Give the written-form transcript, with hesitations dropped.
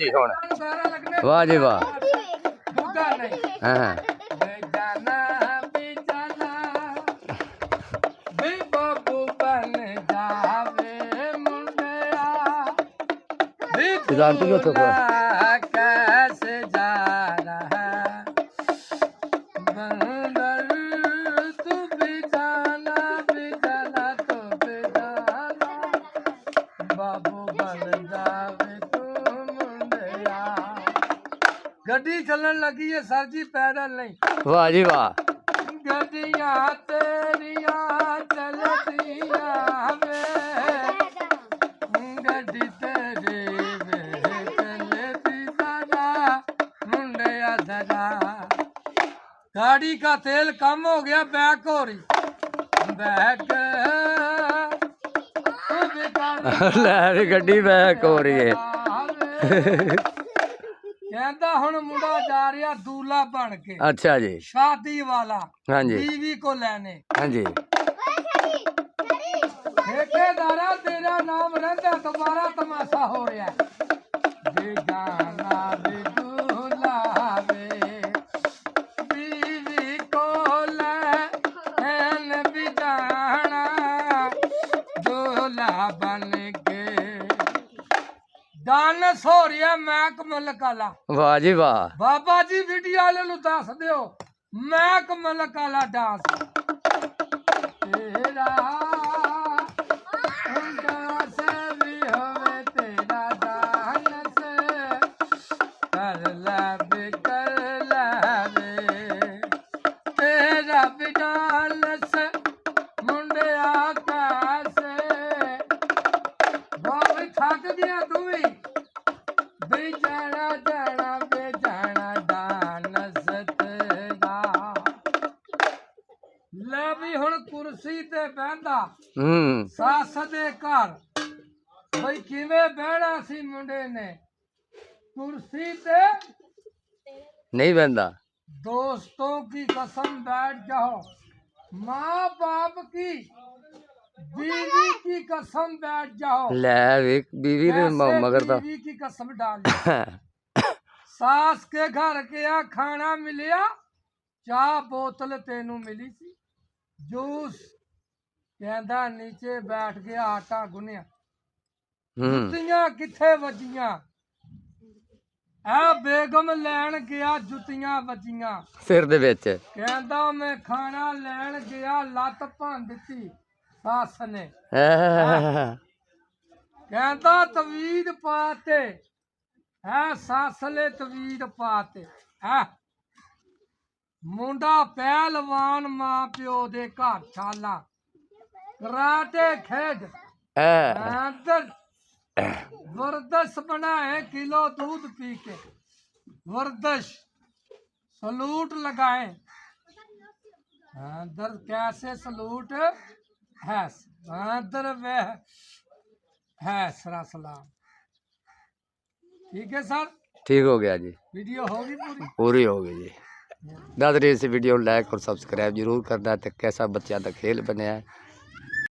जी हुण वाह जी वाह हाँ जानती हो तो कैसे जा रहा बंदर तू भी जाना तो भी जाना बाबू बन जावे तू मुंडिया। गड्डी चलन लगी है सर जी पैदल नहीं। वाह जी वाह गड्डियां तेरिया चलदियां वे गड्डी तेरी गाड़ी का तेल कम हो गया बैक हो रही बैक ले गड्डी बैक हो रही है कहता हुण मुंडा जा रहा दूल्हा बन के। अच्छा जी शादी वाला हाँ जी बीवी को लेने। हाँ जी ठेकेदारा तेरा नाम रहता दोबारा तमाशा हो रहा है बेगाना वे दूल्हा वे बीवी को लेने भी जाना दूल्हा बन के। डांस हो रहा महकमल काला। वाह जी वाह बाबा जी वीडियो वाले नूं दस दिओ महकमल काला डांस तेरा कुर्सी ते बहंदा सस दे घर बई किवें बहना सी मुंडे ने कुर्सी ते नहीं बंदा। दोस्तों की कसम बैठ जाओ माँ बाप की बीवी की कसम बैठ जाओ ले बीवी ने मगर तो बीवी की कसम डाल सास के घर गया खाना मिलिया चाह बोतल तेनू मिली सी जूस कहंदा नीचे बैठ गया आटा गुनिया जुतियां किथे वजियां आ बेगम लैन गया जुतियां वजियां सिर दे विच कहंदा मैं खाना लैन गया लत भन दित्ती सास ने कहंदा तवीद पाते है सास ले तवीद पाते है मुंडा पहलवान मां प्यो दे घर छाला कराटे खेड वर्दश बनाए किलो दूध पी के वर्दश सलूट लगाए अंदर कैसे सलूट है अंदर वह है सरा सलाम। ठीक है सर ठीक हो गया जी वीडियो होगी पूरी हो गई जी। दादरी इस वीडियो को लाइक और सब्सक्राइब जरूर करना। तो कैसा बच्चा का खेल बनया है